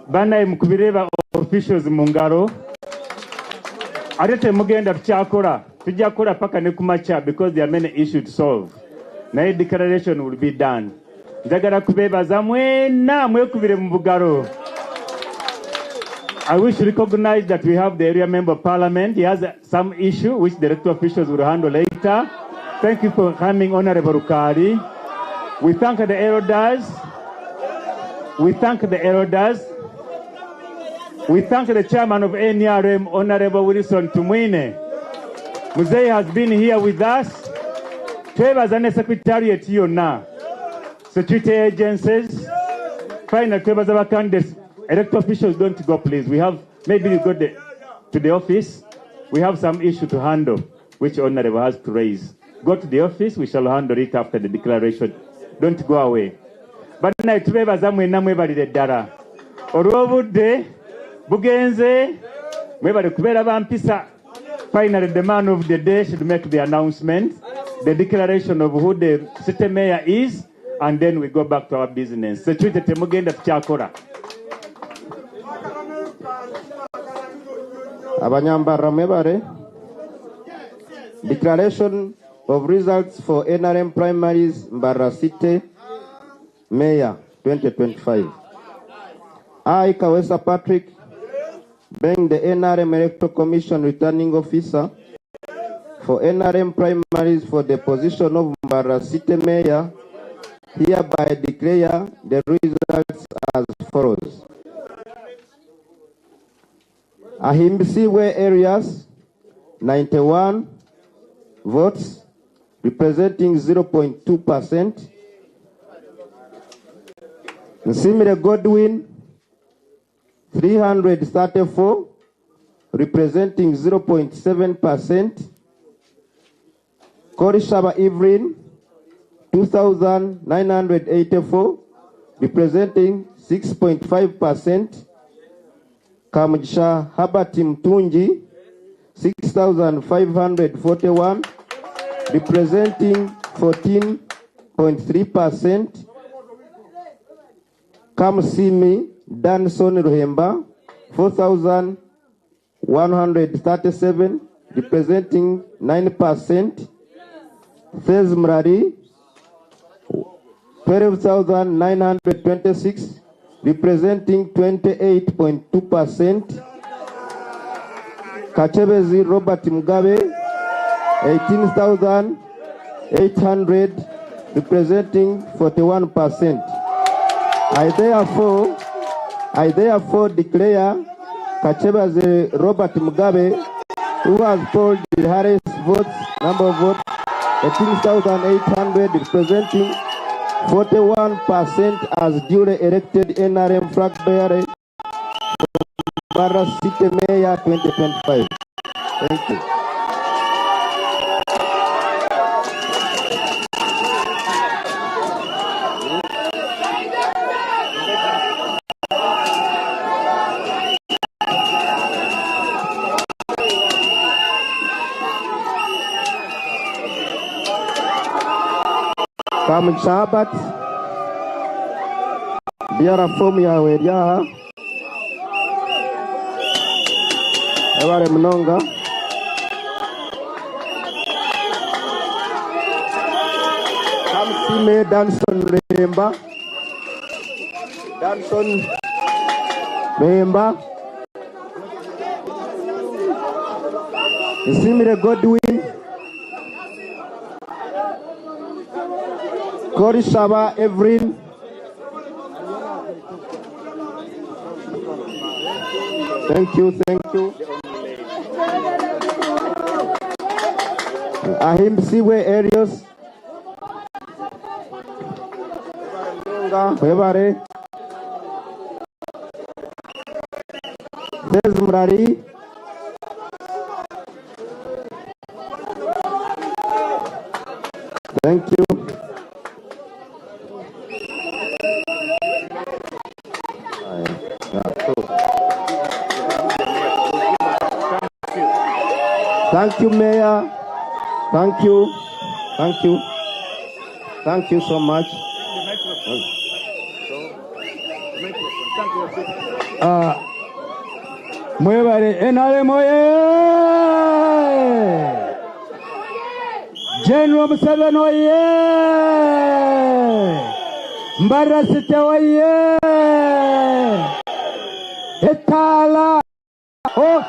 Bana mukubireba officials mungaro. Arete mugenda tukyakora. Tujakora paka ne kumacha because there are many issues to solve. Na declaration will be done. Njagala kubebaza mwena mwekubire mu bugaro. I wish to recognize that we have the area member of parliament. He has some issue which the elected officials will handle later. Thank you for coming, Honorable Rukari. We thank the elders. We thank the elders. We thank the chairman of NRM, Honorable Wilson Tumwine. Muzei has been here with us. Twebaza ne secretariat yonna. Security agencies. Final twebaza ba candidates. Elected officials don't go, please. We have, maybe you go to the office. We have some issue to handle, which Honorable has to raise. Go to the office, we shall handle it after the declaration. Don't go away. But now, twebaza mwena mwebalire ddala. Olw'obudde bugenze mwebale kubeera bampisa. Finally, the man of the day should make the announcement, the declaration of who the city mayor is, and then we go back to our business. Security temugenda tukyakora. Abanyambara mwebale. Declaration of results for NRM primaries Mbarara City Mayor 2025. I, Kawesa Patrick, being the NRM Electoral Commission returning officer for NRM primaries for the position of Mbarara City Mayor, hereby declare the results as follows. Ahimbisiwe areas, 91 votes, representing 0.2%. Nsimire Godwin, 334, representing 0.7%. Korishaba Evelyn, 2,984, representing 6.5%. Kamjsha Habati Mtunji, 6,541, representing 14.3%. Kamsimi Danson Ruhemba, 4,137, representing 9%. Fez Mrari, 12,926, representing 28.2%. Kachebezi Robert Mugabe, 18,800, representing 41%. I therefore declare Kachebezi Robert Mugabe, who has polled the highest votes, number of votes, 18,800, representing 41%, as duly elected NRM flag bearer Mbarara City Mayor 2025. Thank you. Sabat biara fomu ya weria Eware Mnonga Kamsime Danson Remba Nsimire Godwin Korishaba Evelyn, thank you. Ahimbisiwe areas, Webare, Mrari, thank you. Thank you, Mayor. Thank you so much. Mwebare NRM oye! General Museveni oye! Mbarara City oye! Etala! Oh!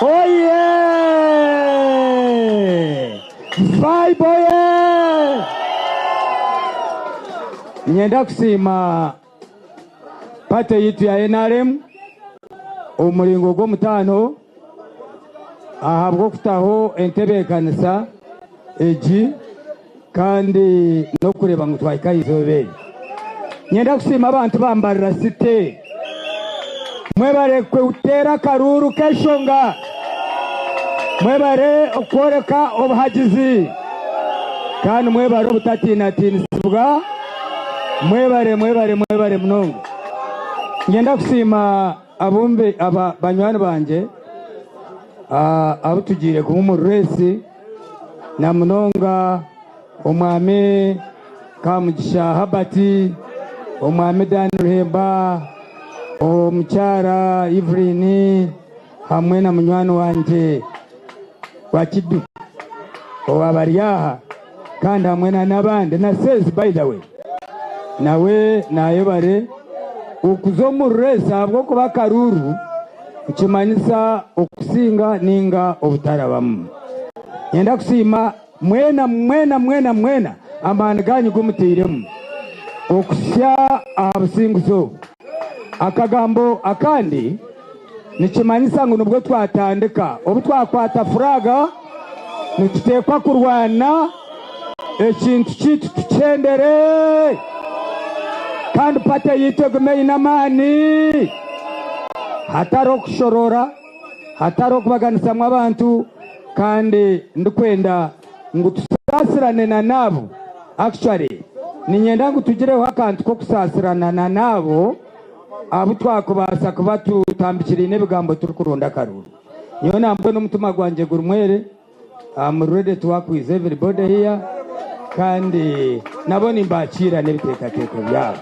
Oye! Vibe oye! Nyenda kusima pate yitu ya NRM umuringo gwo mutano ahabwo kutaho entebe kanisa eji kandi no kureba ngo twayikayizobe. Nyenda kusima abantu bambarira City mwebare kwe utera karuru keshonga mwebare okworeka obuhagizi kandi mwebare obutatinatinisibwa mwebare mnongo. Ngenda kusima abumbe aba banywani banje abo tugire ku Omuri na mnonga omwami Kamugisha Habati omwami Danruhemba omukyara Evelyn hamwe na munywani wanje wa Kidu owabariyaha kandi hamwe n'abandi na says by the way nawe nayobare ukuzo Omuri abwo kuba karuru ukimanyisa okusinga ninga obutarabamu. Nyenda kusima mwena amani ganyu gumutiremu okusya abusinguzo akagambo akandi nikimanyisa ngo nubwo twatandika obu twakwata furaga nitutekwa kurwana ekintu kitu tuchendere kandi pate yitegume inamani hataro kushorora hataro kubaganisa abantu kandi ndikwenda ngo tusasirane na nabo. Actually ninyenda ngo tugireho akantu ko kusasirana na nabo abo twakubasa kuba tutambikira n'ebigambo turi kurunda karuru. Niyo nambwe n'umutima gwanje gurumwere. I'm ready to work with everybody here kandi nabone imbakira n'ebiteekateko byabo.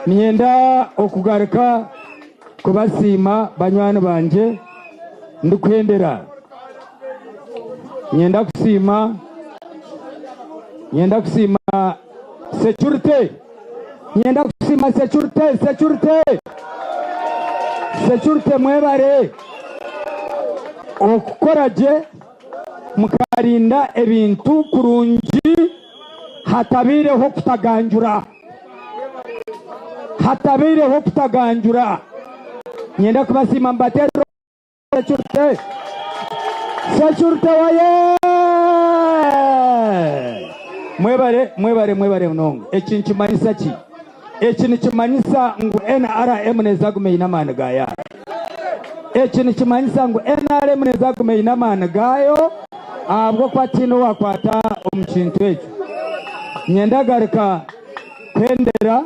Ninyenda okugaruka kubasima banywani banje ndikwendera. Nyenda kusima security. Nyenda kusima security mwebare okukoraje mukarinda ebintu kurungi hatabireho kutaganjura. Nyenda kubasima mbatero security waye mwebare mnongo. Ekinchimanyisa ki ekinichimanyisa ngu NRM nezagume inamana gaya ekinichimanyisa ngu NRM nezagume inamana gayo abwo kwatino wakwata omukintu ekyo. Nyenda garuka kwendera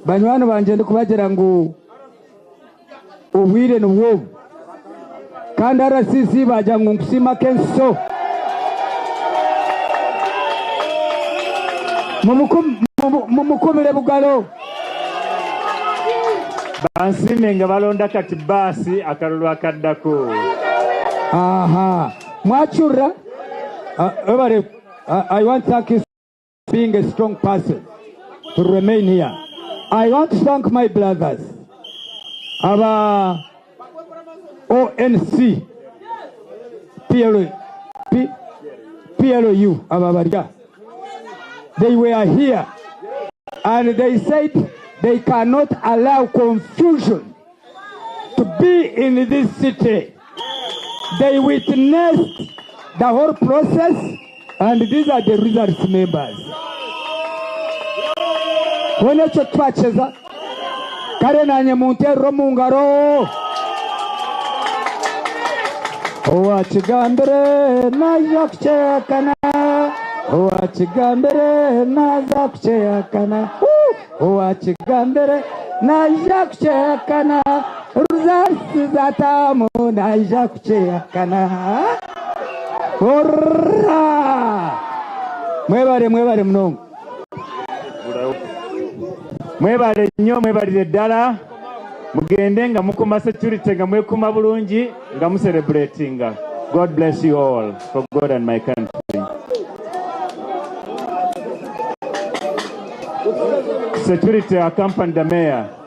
banywani banje ndikubagira ngu obwire nubwo kandi RCC baja ngu nkusima kenso mumukumire bugalo bansime nga balonda kati basi akalulu akaddako. Aha mwachura I want to thank you for being a strong person to remain here. I want to thank my brothers aba ONC PLU ababarya. They were here and they said they cannot allow confusion to be in this city. They witnessed the whole process and these are the results, members. When you twacheza kare nanye muntero mungaro owachigambere naja kuchekana owachigambere naja kuchekana owachigambere naja kuchekana ruzasi zatamu naja kuchekana ora mwebare mnongo Mwebale nnyo mwebalire ddala mugende nga mukuma security nga mwekuma bulungi nga mucelebratinga. God bless you all for God and my country. Security accompany the mayor.